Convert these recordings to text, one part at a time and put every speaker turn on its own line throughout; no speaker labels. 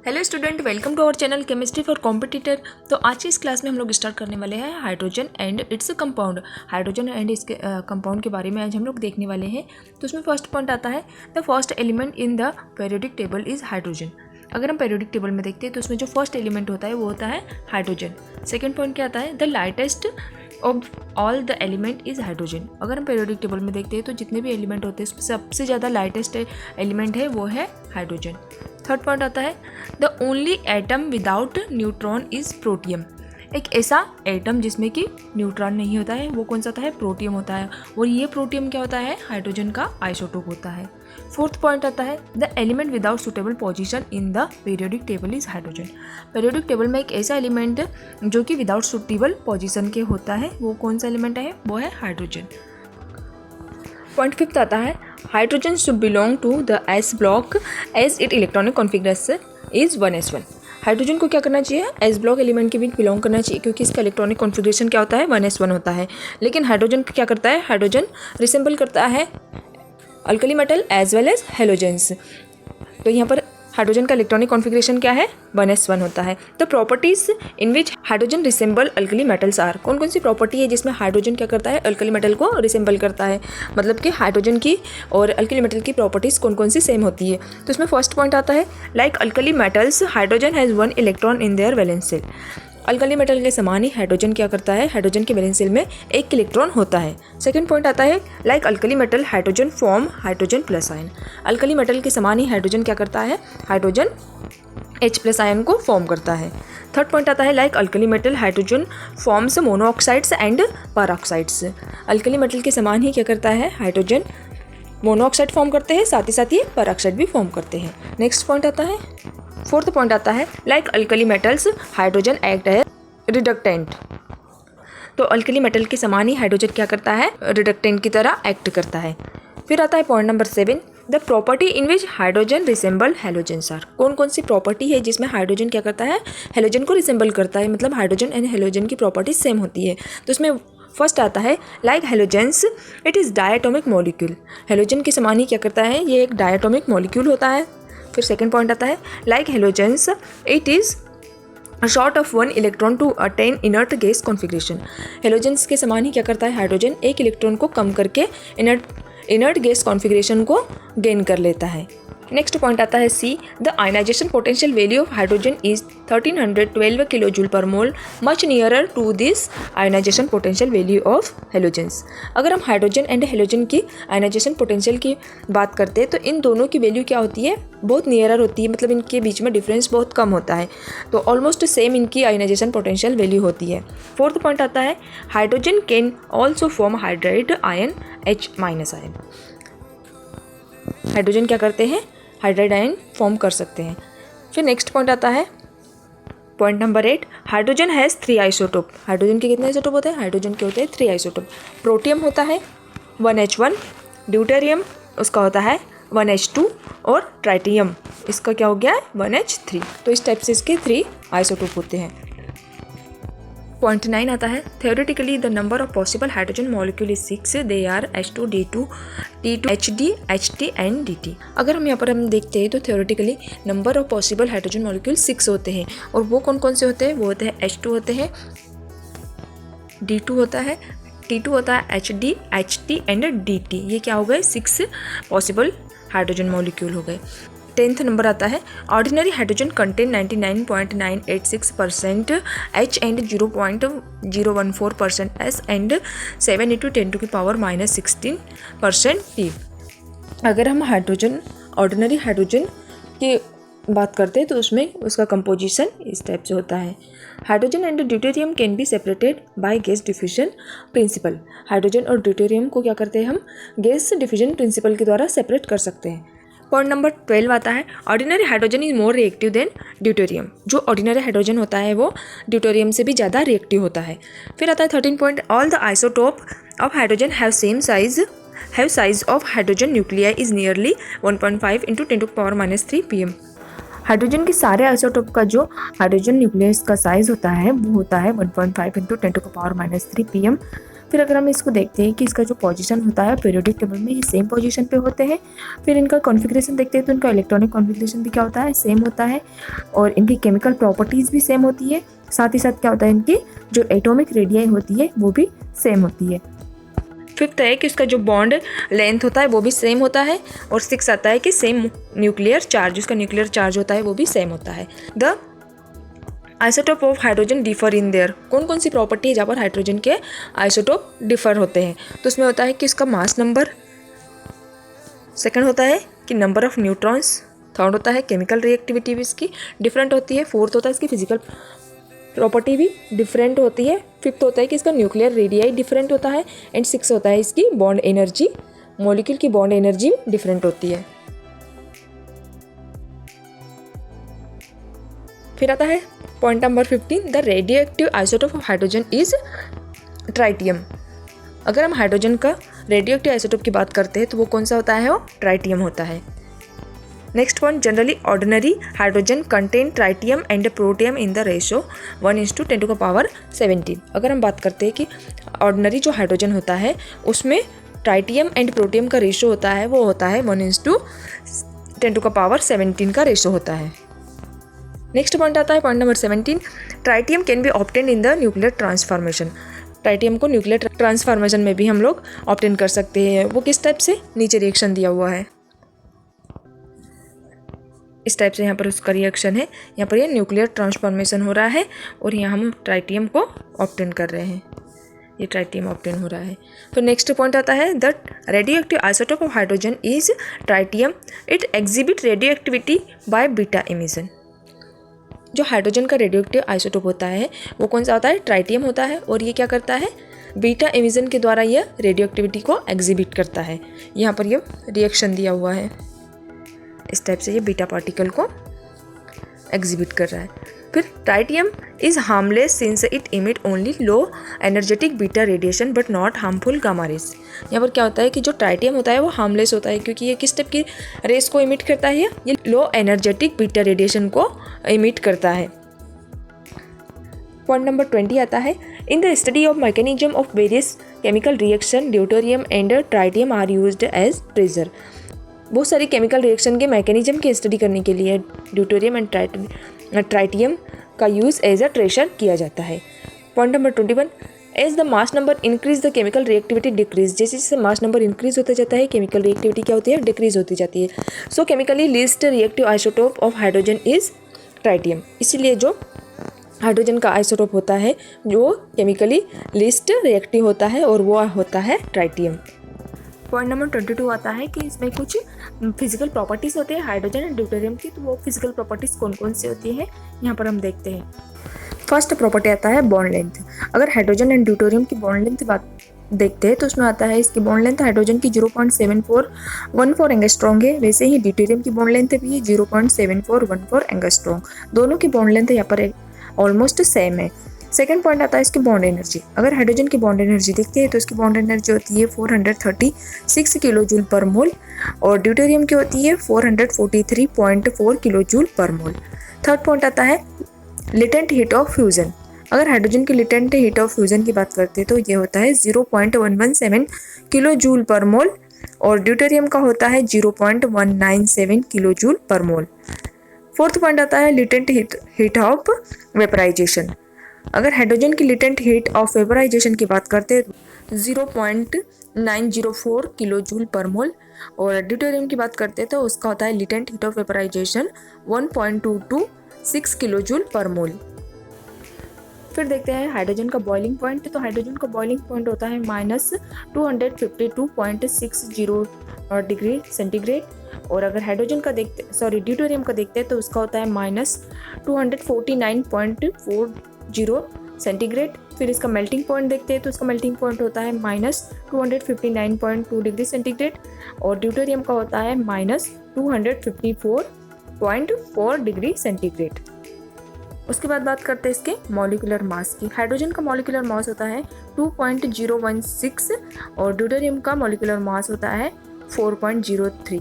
Hello student, welcome to our channel chemistry for competitor. तो आज की इस क्लास में हम लोग स्टार्ट करने वाले हैं hydrogen and its compound. Hydrogen and इसके कंपाउंड के बारे में आज हम लोग देखने वाले हैं। तो उसमें फर्स्ट पॉइंट आता है the first element in the periodic table is hydrogen. अगर हम पीरियोडिक टेबल में देखते हैं तो उसमें जो फर्स्ट एलिमेंट होता है वो होता है हाइड्रोजन। सेकेंड पॉइंट क्या आता है, the lightest of all the element is hydrogen. अगर हम पीरियोडिक टेबल में देखते हैं तो जितने भी एलिमेंट होते हैं उसमें सबसे ज़्यादा लाइटेस्ट एलिमेंट है वो है हाइड्रोजन। थर्ड पॉइंट आता है the only atom without neutron is protium. एक ऐसा एटम जिसमें कि न्यूट्रॉन नहीं होता है वो कौन सा होता है, प्रोटियम होता है। और ये प्रोटियम क्या होता है, हाइड्रोजन का आइसोटोप होता है। फोर्थ पॉइंट आता है the element without suitable position in the periodic table is hydrogen. Periodic table में एक ऐसा एलिमेंट जो कि विदाउट सुटेबल पोजीशन के होता है वो कौन सा एलिमेंट है, वो है हाइड्रोजन। पॉइंट फिफ्थ आता है hydrogen should belong to the s block as it electronic configuration is 1s1। Hydrogen को क्या करना चाहिए, एस ब्लॉक एलिमेंट के बीच बिलोंग करना चाहिए क्योंकि इसका इलेक्ट्रॉनिक कॉन्फिगरेशन क्या होता है, 1s1 होता है। लेकिन हाइड्रोजन क्या करता है, हाइड्रोजन रिसेंबल करता है alkali metal as well as halogens. तो यहाँ पर हाइड्रोजन का इलेक्ट्रॉनिक कॉन्फिगरेशन क्या है, 1s1 होता है। The properties in which hydrogen resemble alkali metals are. कौन कौन सी प्रॉपर्टी है जिसमें हाइड्रोजन क्या करता है, अल्कली मेटल को रिसेंबल करता है। मतलब कि हाइड्रोजन की और अल्कली मेटल की प्रॉपर्टीज़ कौन कौन सी सेम होती है। तो इसमें फर्स्ट पॉइंट आता है like alkali metals hydrogen has 1 electron in their valence shell. Alkali metal के समान ही हाइड्रोजन क्या करता है, हाइड्रोजन के वैलेंस शेल में 1 इलेक्ट्रॉन होता है। सेकंड पॉइंट आता है like alkali metal hydrogen form hydrogen plus ion. Alkali metal के समान ही हाइड्रोजन क्या करता है, हाइड्रोजन H+ आयन को फॉर्म करता है। थर्ड पॉइंट आता है like alkali metal hydrogen forms monoxides and peroxides. Alkali metal के समान ही क्या करता है, हाइड्रोजन मोनोऑक्साइड फॉर्म करते हैं, साथ ही पैराऑक्साइड भी फॉर्म करते हैं। नेक्स्ट पॉइंट आता है, फोर्थ पॉइंट आता है like alkali metals hydrogen act as reductant. तो अल्कली मेटल के समान ही हाइड्रोजन क्या करता है, रिडक्टेंट की तरह एक्ट करता है। फिर आता है point number 7 the property in which hydrogen resemble halogens are. कौन कौन सी प्रॉपर्टी है जिसमें हाइड्रोजन क्या करता है, हेलोजन को रिसेंबल करता है। मतलब हाइड्रोजन एंड हेलोजन की प्रॉपर्टी सेम होती है। तो इसमें फर्स्ट आता है like halogens it is diatomic molecule. Halogen के समान ही क्या करता है, ये एक डायटोमिक मॉलिक्यूल होता है। फिर सेकेंड पॉइंट आता है like halogens it is short of 1 electron to attain inert gas configuration. Halogens के समान ही क्या करता है, हाइड्रोजन 1 इलेक्ट्रॉन को कम करके इनर्ट गैस कॉन्फिगरेशन को गेन कर लेता है। नेक्स्ट पॉइंट आता है see the ionization potential value of hydrogen is 1312 kilojoule per mole much nearer to this ionization potential value of halogens. अगर हम हाइड्रोजन एंड हेलोजन की आयनाइजेशन पोटेंशियल की बात करते हैं तो इन दोनों की वैल्यू क्या होती है, बहुत नियरर होती है। मतलब इनके बीच में डिफरेंस बहुत कम होता है। तो ऑलमोस्ट सेम इनकी आयनाइजेशन पोटेंशियल वैल्यू होती है। फोर्थ पॉइंट आता है hydrogen can also form hydride ion H- ion. Hydrogen क्या करते हैं, हाइड्राइड आयन फॉर्म कर सकते हैं। फिर नेक्स्ट पॉइंट आता है point number 8 hydrogen has 3 isotope. Hydrogen के कितने आइसोटोप होते हैं, हाइड्रोजन के होते हैं 3 आइसोटोप। प्रोटियम होता है 1H1, ड्यूटेरियम उसका होता है 1H2 और ट्राइटियम इसका क्या हो गया है 1H3। तो इस टाइप से इसके 3 आइसोटोप होते हैं। पॉइंट 9 आता है theoretically the number of possible hydrogen molecule is 6 they are H2 D2 T2 HD HT and DT। अगर हम यहाँ पर देखते हैं तो theoretically number of possible hydrogen molecule 6 होते हैं। और वो कौन कौन से होते हैं, वो होते हैं H2 होते हैं, D2 होता है, T2 होता है, HD HT एंड DT। ये क्या हो गए, 6 पॉसिबल हाइड्रोजन मॉलिक्यूल हो गए। 10th नंबर आता है ordinary hydrogen contain 99.986% H and 0.014% S and 7 × 10⁻⁻16% T। अगर हम हाइड्रोजन ऑर्डिनरी हाइड्रोजन की बात करते हैं तो उसमें उसका कंपोजिशन इस टाइप से होता है। Hydrogen and deuterium can be separated by gas diffusion principle. Hydrogen और ड्यूटेरियम को क्या करते हैं हम, गैस डिफ्यूजन प्रिंसिपल के द्वारा सेपरेट कर सकते हैं। पॉइंट नंबर 12 आता है ordinary hydrogen is more reactive than deuterium. जो ऑर्डिनरी हाइड्रोजन होता है वो ड्यूटेरियम से भी ज़्यादा रिएक्टिव होता है। फिर आता है 13 point all the isotope of hydrogen have same size of hydrogen nuclei is nearly 1.5 × 10⁻³ pm। Hydrogen के सारे आइसोटोप का जो हाइड्रोजन न्यूक्लियस का साइज होता है वो होता है 1.5 × 10⁻³ pm। फिर अगर हम इसको देखते हैं कि इसका जो पोजीशन होता है पीरियोडिक टेबल में ये सेम पोजीशन पे होते हैं। फिर इनका कॉन्फ़िगरेशन देखते हैं तो इनका इलेक्ट्रॉनिक कॉन्फ़िगरेशन भी क्या होता है, सेम होता है, और इनकी केमिकल प्रॉपर्टीज़ भी सेम होती है। साथ ही साथ क्या होता है, इनकी जो एटॉमिक रेडियाई होती है वो भी सेम होती है। फिफ्थ है कि उसका जो बॉन्ड लेंथ होता है वो भी सेम होता है। और सिक्स आता है कि सेम न्यूक्लियर चार्ज, उसका न्यूक्लियर चार्ज होता है वो भी सेम होता है। The isotope of hydrogen differ in their, कौन कौन सी प्रॉपर्टी है जहाँ पर हाइड्रोजन के आइसोटोप डिफर होते हैं, तो उसमें होता है कि उसका मास नंबर, सेकंड होता है कि नंबर ऑफ न्यूट्रॉन्स, थर्ड होता है केमिकल रिएक्टिविटी भी इसकी डिफरेंट होती है, फोर्थ होता है इसकी फिजिकल प्रॉपर्टी भी डिफरेंट होती है, फिफ्थ होता है कि इसका न्यूक्लियर रेडियाई डिफरेंट होता है, एंड सिक्स होता है इसकी बॉन्ड एनर्जी, मॉलिक्यूल की बॉन्ड एनर्जी डिफरेंट होती है। फिर आता है point number 15, the radio active isotope of hydrogen is tritium. अगर हम हाइड्रोजन का रेडियो एक्टिव आइसोटोप की बात करते हैं तो वो कौन सा होता है, वो ट्राइटियम होता है। Next point, generally ordinary hydrogen contain tritium and protium in the ratio 1:10⁻17। अगर हम बात करते हैं कि ऑर्डिनरी जो हाइड्रोजन होता है उसमें ट्राइटियम एंड प्रोटियम का रेशो होता है वो होता है 1:10⁻17 का रेशो होता है। नेक्स्ट पॉइंट आता है point number 17, tritium can be obtain in the nuclear transformation. Tritium को न्यूक्लियर ट्रांसफॉर्मेशन में भी हम लोग ऑब्टेन कर सकते हैं। वो किस टाइप से, नीचे रिएक्शन दिया हुआ है, इस टाइप से यहाँ पर उसका रिएक्शन है। यहाँ पर ये न्यूक्लियर ट्रांसफॉर्मेशन हो रहा है और यहाँ हम ट्राइटियम को ऑब्टेन कर रहे हैं, ये ट्राइटियम ऑब्टेन हो रहा है। फिर नेक्स्ट पॉइंट आता है, the radio active isotope of hydrogen is tritium, it exhibit radio activity by beta emission. जो हाइड्रोजन का रेडियो एक्टिव आइसोटोप होता है वो कौन सा होता है, ट्राइटियम होता है, और ये क्या करता है, बीटा इमिशन के द्वारा यह रेडियो एक्टिविटी को एग्जिबिट करता है। यहाँ पर ये रिएक्शन दिया हुआ है, इस टाइप से ये बीटा पार्टिकल को एग्जिबिट कर रहा है। फिर tritium is harmless since it emit only low energetic beta radiation but not harmful gamma rays. यहाँ पर क्या होता है कि जो ट्राइटियम होता है वो हार्मलेस होता है क्योंकि ये किस टाइप की रेस को इमिट करता है, ये लो एनर्जेटिक बीटा रेडिएशन को इमिट करता है। पॉइंट नंबर 20 आता है, in the study of mechanism of various chemical reaction deuterium and tritium are used as tracer. बहुत सारी केमिकल रिएक्शन के मैकेनिज्म की स्टडी करने के लिए ड्यूटेरियम एंड ट्राइटियम का यूज़ एज अ ट्रेजर किया जाता है। Point number 21, as the mass number increase the chemical reactivity decrease. जैसे जैसे मास नंबर इंक्रीज होता जाता है केमिकल रिएक्टिविटी क्या होती है, डिक्रीज होती जाती है। So chemically least reactive isotope of hydrogen is tritium. इसीलिए जो हाइड्रोजन का आइसोटोप होता है जो केमिकली लीस्ट रिएक्टिव होता है और वो होता है ट्राइटियम। पॉइंट नंबर 22 आता है कि इसमें कुछ फिजिकल प्रॉपर्टीज़ होते हैं हाइड्रोजन एंड ड्यूटेरियम की, तो वो फिजिकल प्रॉपर्टीज़ कौन कौन सी होती है यहाँ पर हम देखते हैं। फर्स्ट प्रॉपर्टी आता है बॉन्ड लेंथ। अगर हाइड्रोजन एंड ड्यूटेरियम की बॉन्ड लेंथ बात देखते हैं तो उसमें आता है इसकी बॉन्ड लेंथ हाइड्रोजन की 0.7414 एंगस्ट्रॉन्ग है, वैसे ही ड्यूटेरियम की बॉन्ड लेंथ भी है 0.7414 एंगस्ट्रॉन्ग। दोनों की बॉन्ड लेंथ यहाँ पर ऑलमोस्ट सेम है। सेकेंड पॉइंट आता है इसकी बॉन्ड एनर्जी। अगर हाइड्रोजन की बॉन्ड एनर्जी देखते हैं तो इसकी बॉन्ड एनर्जी होती है 436 किलो जूल पर मोल और ड्यूटेरियम की होती है 443.4 किलो जूल पर मोल। थर्ड पॉइंट आता है लेटेंट हीट ऑफ फ्यूजन। अगर हाइड्रोजन की लेटेंट हीट ऑफ फ्यूजन की बात करते हैं तो ये होता है 0.117 किलो जूल पर मोल और ड्यूटेरियम का होता है 0.197 किलो जूल पर मोल। फोर्थ पॉइंट आता है लेटेंट हीट ऑफ वेपराइजेशन। अगर हाइड्रोजन की लेटेंट हीट ऑफ वेपराइजेशन की बात करते हैं 0.904 किलो जूल पर मोल और ड्यूटेरियम की बात करते हैं तो उसका होता है latent heat of vaporization 1.226 kilojoule per mole. फिर देखते हैं हाइड्रोजन का बॉइलिंग पॉइंट। तो हाइड्रोजन का बॉइलिंग पॉइंट होता है -252.60 डिग्री सेंटीग्रेड और अगर हाइड्रोजन का ड्यूटेरियम का देखते हैं तो उसका होता है -249.40 सेंटीग्रेड। फिर इसका मेल्टिंग पॉइंट देखते हैं तो इसका मेल्टिंग पॉइंट होता है -259.2 डिग्री सेंटीग्रेड और ड्यूटेरियम का होता है -254.4 डिग्री सेंटीग्रेड। उसके बाद बात करते हैं इसके मॉलिक्यूलर मास की। हाइड्रोजन का मॉलिक्यूलर मास होता है 2.016 और ड्यूटेरियम का मॉलिक्यूलर मास होता है 4.03।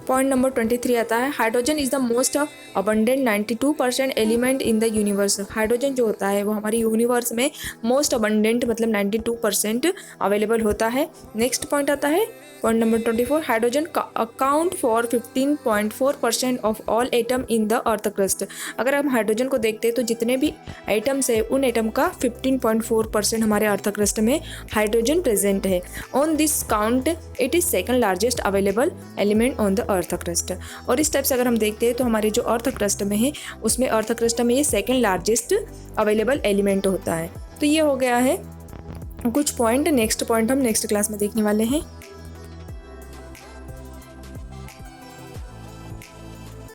पॉइंट नंबर 23 आता है, hydrogen is the most abundant 92% element in the universe. Hydrogen जो होता है वो हमारे यूनिवर्स में मोस्ट अबंडेंट मतलब 92% अवेलेबल होता है। नेक्स्ट पॉइंट आता है point number 24, hydrogen account for 15.4% of all atom in the earth crust. अगर हम हाइड्रोजन को देखते हैं तो जितने भी एटम्स है उन एटम का 15.4% हमारे अर्थ क्रस्ट में हाइड्रोजन प्रेजेंट है। On this count it is second largest available element on the earth crust. और इस टाइप से अगर हम देखते हैं तो हमारे जो अर्थ क्रस्ट में है उसमें अर्थ क्रस्ट में ये सेकंड लार्जेस्ट अवेलेबल एलिमेंट होता है। तो ये हो गया है कुछ पॉइंट। नेक्स्ट पॉइंट हम नेक्स्ट क्लास में देखने वाले हैं।